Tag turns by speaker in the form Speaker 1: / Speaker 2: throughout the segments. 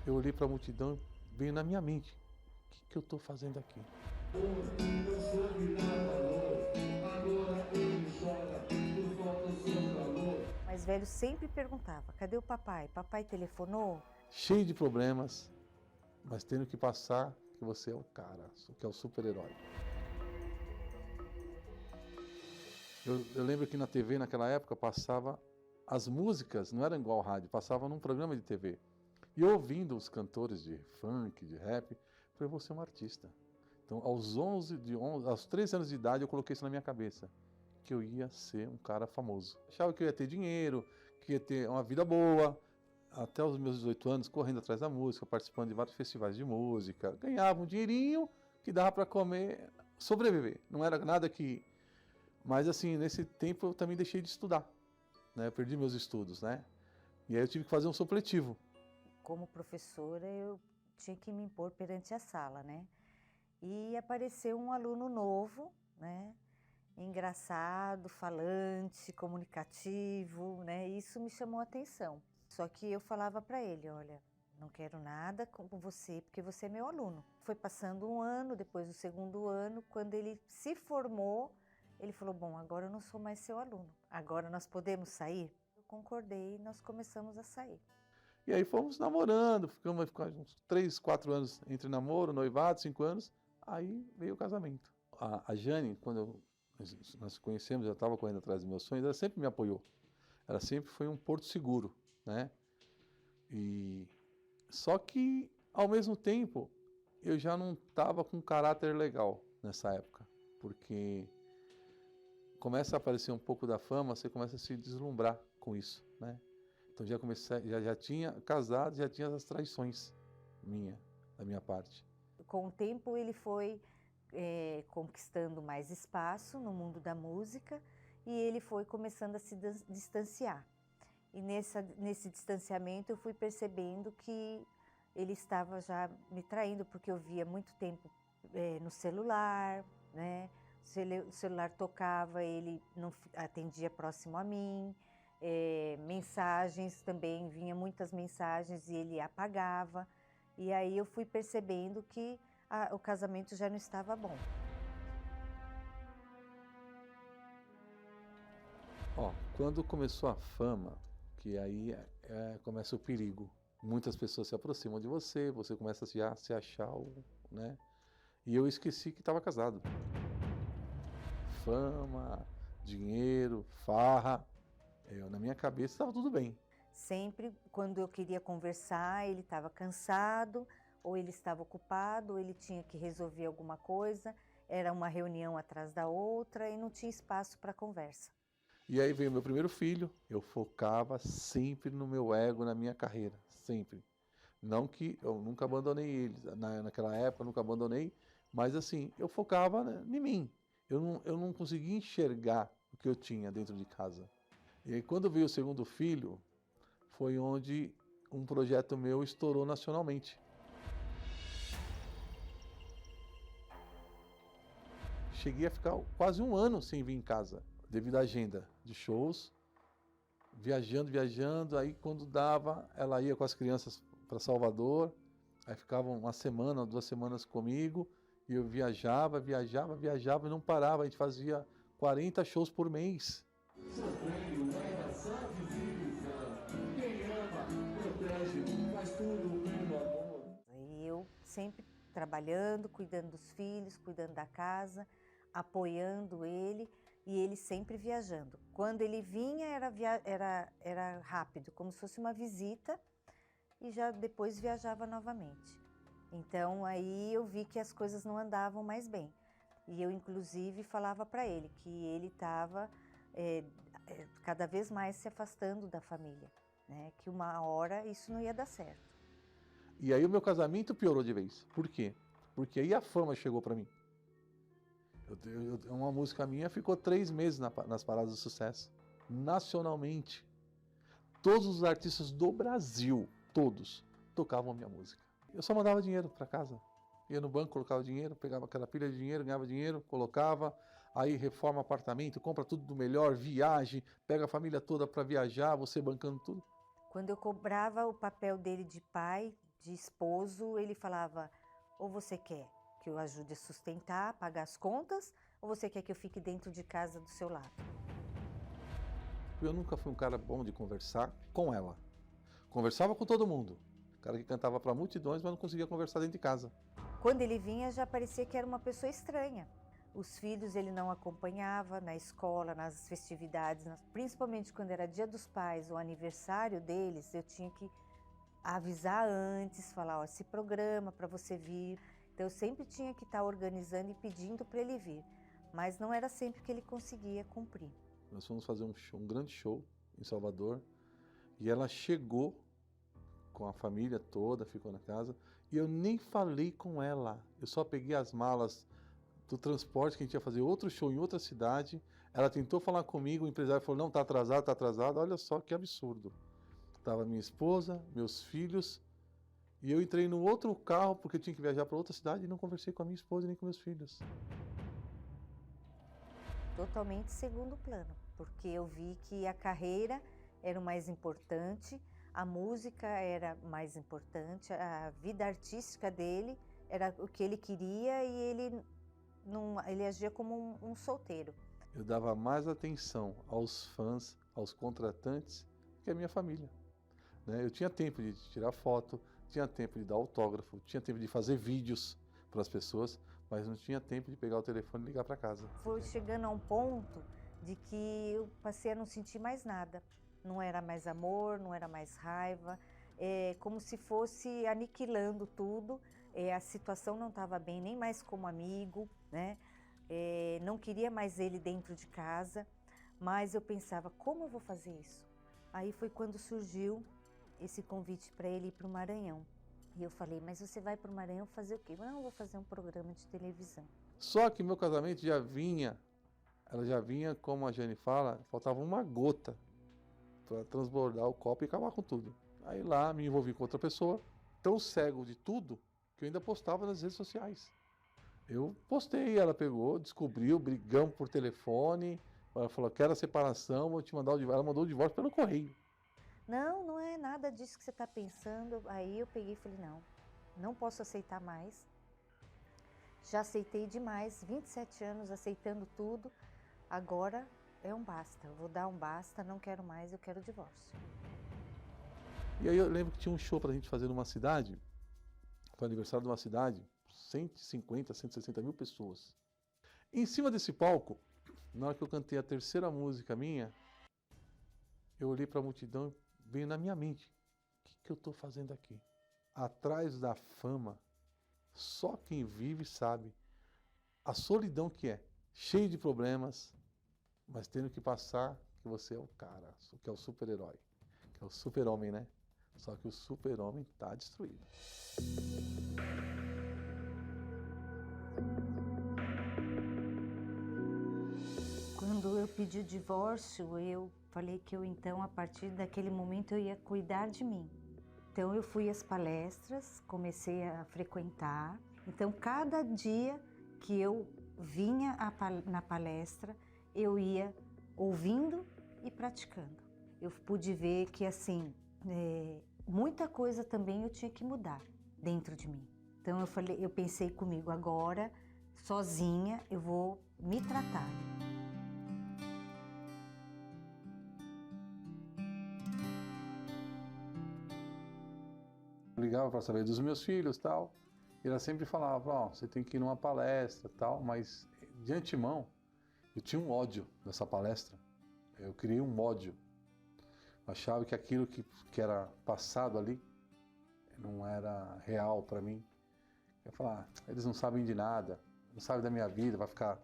Speaker 1: Eu olhei para a multidão e veio na minha mente, o que eu estou fazendo aqui?
Speaker 2: Eu sou virado louco, agora ele chora, por falta do seu calor.
Speaker 3: O mais velho sempre perguntava, cadê o papai? Papai telefonou?
Speaker 1: Cheio de problemas, mas tendo que passar que você é o cara, que é o super-herói. Eu lembro que na TV naquela época passava as músicas, não era igual ao rádio, passava num programa de TV. E eu ouvindo os cantores de funk, de rap, eu falei, eu vou ser um artista. Então aos 13 anos de idade eu coloquei isso na minha cabeça, que eu ia ser um cara famoso. Achava que eu ia ter dinheiro, que ia ter uma vida boa, até os meus 18 anos correndo atrás da música, participando de vários festivais de música, ganhava um dinheirinho que dava para comer, sobreviver. Não era nada que... Mas assim, nesse tempo eu também deixei de estudar, né? Eu perdi meus estudos, né? E aí eu tive que fazer um supletivo.
Speaker 3: Como professora, eu tinha que me impor perante a sala, né? E apareceu um aluno novo, né? Engraçado, falante, comunicativo, né? Isso me chamou a atenção. Só que eu falava para ele, olha, não quero nada com você, porque você é meu aluno. Foi passando um ano, depois do segundo ano, quando ele se formou, ele falou, bom, agora eu não sou mais seu aluno, agora nós podemos sair? Eu concordei e nós começamos a sair.
Speaker 1: E aí fomos namorando, ficamos uns 3, 4 anos entre namoro, noivado, 5 anos, aí veio o casamento. A Jane, quando nós nos conhecemos, eu estava correndo atrás dos meus sonhos, ela sempre me apoiou. Ela sempre foi um porto seguro, né? E só que, ao mesmo tempo, eu já não estava com um caráter legal nessa época, porque começa a aparecer um pouco da fama, você começa a se deslumbrar com isso, né? Então já comecei, já tinha casado, já tinha as traições da minha parte.
Speaker 3: Com o tempo ele foi conquistando mais espaço no mundo da música e ele foi começando a se distanciar. E nesse distanciamento eu fui percebendo que ele estava já me traindo, porque eu via muito tempo no celular, né? O celular tocava, ele não atendia próximo a mim, mensagens também, vinha muitas mensagens e ele apagava. E aí eu fui percebendo que o casamento já não estava bom.
Speaker 1: Ó, quando começou a fama, que aí começa o perigo. Muitas pessoas se aproximam de você, você começa a se achar, né? E eu esqueci que estava casado. Fama, dinheiro, farra, na minha cabeça estava tudo bem.
Speaker 3: Sempre quando eu queria conversar, ele estava cansado, ou ele estava ocupado, ou ele tinha que resolver alguma coisa, era uma reunião atrás da outra e não tinha espaço para conversa.
Speaker 1: E aí veio meu primeiro filho, eu focava sempre no meu ego, na minha carreira, sempre. Não que eu nunca abandonei eles, naquela época eu nunca abandonei, mas assim, eu focava em mim. Eu não conseguia enxergar o que eu tinha dentro de casa. E aí quando veio o segundo filho, foi onde um projeto meu estourou nacionalmente. Cheguei a ficar quase um ano sem vir em casa, devido à agenda de shows, viajando, aí quando dava, ela ia com as crianças para Salvador, aí ficavam uma semana, 2 semanas comigo, e eu viajava e não parava, a gente fazia 40 shows por mês.
Speaker 2: Sofrendo era só desilusão. Quem ama, protege, faz tudo com amor.
Speaker 3: E eu sempre trabalhando, cuidando dos filhos, cuidando da casa, apoiando ele e ele sempre viajando. Quando ele vinha era rápido, como se fosse uma visita e já depois viajava novamente. Então aí eu vi que as coisas não andavam mais bem. E eu inclusive falava para ele que ele estava cada vez mais se afastando da família, né? Que uma hora isso não ia dar certo.
Speaker 1: E aí o meu casamento piorou de vez. Por quê? Porque aí a fama chegou para mim. Uma música minha ficou 3 meses nas paradas de sucesso, nacionalmente. Todos os artistas do Brasil, todos, tocavam a minha música. Eu só mandava dinheiro para casa. Ia no banco, colocava dinheiro, pegava aquela pilha de dinheiro, ganhava dinheiro, colocava, aí reforma apartamento, compra tudo do melhor, viagem, pega a família toda para viajar, você bancando tudo.
Speaker 3: Quando eu cobrava o papel dele de pai, de esposo, ele falava, ou você quer que eu ajude a sustentar, pagar as contas, ou você quer que eu fique dentro de casa do seu lado?
Speaker 1: Eu nunca fui um cara bom de conversar com ela. Conversava com todo mundo. Cara que cantava para multidões, mas não conseguia conversar dentro de casa.
Speaker 3: Quando ele vinha, já parecia que era uma pessoa estranha. Os filhos ele não acompanhava na escola, nas festividades, principalmente quando era dia dos pais, o aniversário deles, eu tinha que avisar antes, falar, ó, se programa para você vir. Então eu sempre tinha que estar organizando e pedindo para ele vir, mas não era sempre que ele conseguia cumprir.
Speaker 1: Nós fomos fazer um grande show em Salvador e ela chegou com a família toda, ficou na casa e eu nem falei com ela. Eu só peguei as malas do transporte que a gente ia fazer outro show em outra cidade. Ela tentou falar comigo, o empresário falou, não, tá atrasado. Olha só que absurdo. Tava minha esposa, meus filhos, e eu entrei no outro carro porque eu tinha que viajar para outra cidade e não conversei com a minha esposa nem com meus filhos.
Speaker 3: Totalmente segundo plano, porque eu vi que a carreira era o mais importante, a música era mais importante, a vida artística dele era o que ele queria e ele agia como um solteiro.
Speaker 1: Eu dava mais atenção aos fãs, aos contratantes, que a minha família. Eu tinha tempo de tirar foto, tinha tempo de dar autógrafo, tinha tempo de fazer vídeos para as pessoas, mas não tinha tempo de pegar o telefone e ligar para casa.
Speaker 3: Foi chegando a um ponto de que eu passei a não sentir mais nada. Não era mais amor, não era mais raiva, como se fosse aniquilando tudo. A situação não estava bem, nem mais como amigo, né? Não queria mais ele dentro de casa, mas eu pensava, como eu vou fazer isso? Aí foi quando surgiu esse convite para ele ir para o Maranhão. E eu falei, mas você vai para o Maranhão fazer o quê? Não, eu vou fazer um programa de televisão.
Speaker 1: Só que meu casamento ela já vinha, como a Jane fala, faltava uma gota para transbordar o copo e acabar com tudo. Aí lá me envolvi com outra pessoa, tão cego de tudo, que eu ainda postava nas redes sociais. Eu postei, ela pegou, descobriu, brigamos por telefone, ela falou, quero a separação, vou te mandar o divórcio. Ela mandou o divórcio pelo correio.
Speaker 3: Não, não é nada disso que você está pensando. Aí eu peguei e falei, não posso aceitar mais. Já aceitei demais, 27 anos aceitando tudo. Agora é um basta, eu vou dar um basta, não quero mais, eu quero o divórcio.
Speaker 1: E aí eu lembro que tinha um show pra gente fazer numa cidade, foi aniversário de uma cidade, 150, 160 mil pessoas. Em cima desse palco, na hora que eu cantei a terceira música minha, eu olhei para a multidão e veio na minha mente, o que eu estou fazendo aqui? Atrás da fama, só quem vive sabe a solidão que é, cheio de problemas, mas tendo que passar que você é o cara, que é o super-herói, que é o super-homem, né? Só que o super-homem está destruído.
Speaker 3: Quando eu pedi o divórcio, eu falei que eu então, a partir daquele momento, eu ia cuidar de mim. Então eu fui às palestras, comecei a frequentar. Então cada dia que eu vinha na palestra, eu ia ouvindo e praticando. Eu pude ver que assim, muita coisa também eu tinha que mudar dentro de mim. Então eu pensei comigo, agora, sozinha, eu vou me tratar.
Speaker 1: Eu ligava para saber dos meus filhos e tal, e ela sempre falava, ó, você tem que ir numa palestra e tal, mas de antemão, eu tinha um ódio dessa palestra, eu criei um ódio. Eu achava que aquilo que era passado ali não era real para mim. Eu falava, eles não sabem de nada, não sabem da minha vida, vai ficar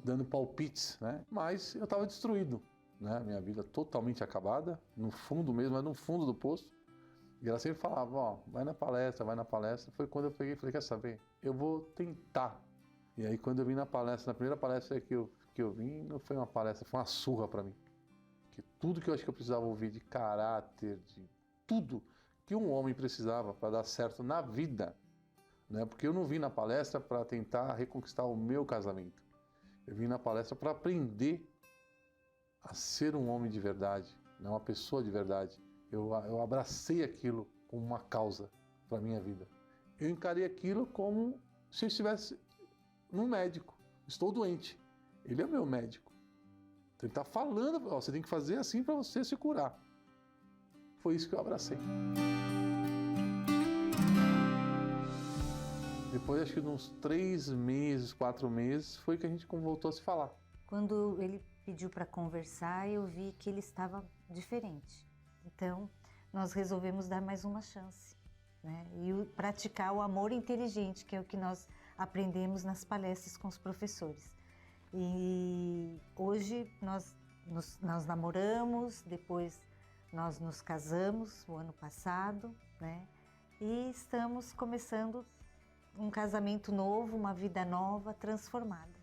Speaker 1: dando palpites, né? Mas eu estava destruído, né? Minha vida totalmente acabada, no fundo mesmo, mas no fundo do poço. E ela sempre falava, ó, vai na palestra, vai na palestra. Foi quando eu peguei e falei, quer saber? Eu vou tentar. E aí quando eu vim na palestra, na primeira palestra que eu vim, não foi uma palestra, foi uma surra para mim. Que tudo que eu acho que eu precisava ouvir de caráter, de tudo que um homem precisava para dar certo na vida, né? Porque eu não vim na palestra para tentar reconquistar o meu casamento. Eu vim na palestra para aprender a ser um homem de verdade, né? Uma pessoa de verdade. Eu abracei aquilo como uma causa. para a minha vida. Eu encarei aquilo como se eu estivesse num médico. Estou doente. Ele é meu médico. Então ele está falando, ó, você tem que fazer assim para você se curar. Foi isso que eu abracei. Depois, acho que de uns 3 meses, 4 meses, foi que a gente voltou a se falar.
Speaker 3: Quando ele pediu para conversar, eu vi que ele estava diferente. Então, nós resolvemos dar mais uma chance, né? E praticar o amor inteligente, que é o que nós aprendemos nas palestras com os professores. E hoje nós namoramos, depois nós nos casamos o ano passado, né? E estamos começando um casamento novo, uma vida nova, transformada.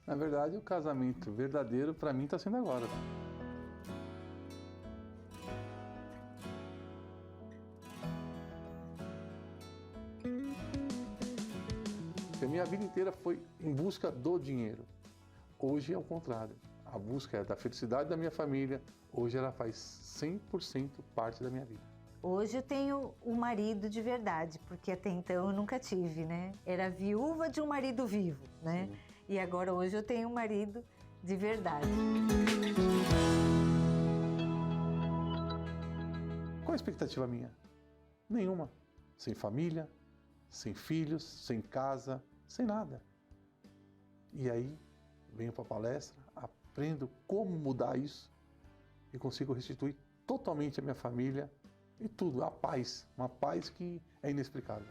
Speaker 1: Na verdade, o casamento verdadeiro para mim está sendo agora. Porque a minha vida inteira foi em busca do dinheiro. Hoje é o contrário. A busca é da felicidade da minha família. Hoje ela faz 100% parte da minha vida.
Speaker 3: Hoje eu tenho um marido de verdade, porque até então eu nunca tive, né? Era viúva de um marido vivo, né?
Speaker 1: Sim.
Speaker 3: E agora hoje eu tenho um marido de verdade.
Speaker 1: Qual a expectativa minha? Nenhuma. Sem família, sem filhos, sem casa, sem nada. E aí, venho para a palestra, aprendo como mudar isso e consigo restituir totalmente a minha família e tudo, a paz, uma paz que é inexplicável.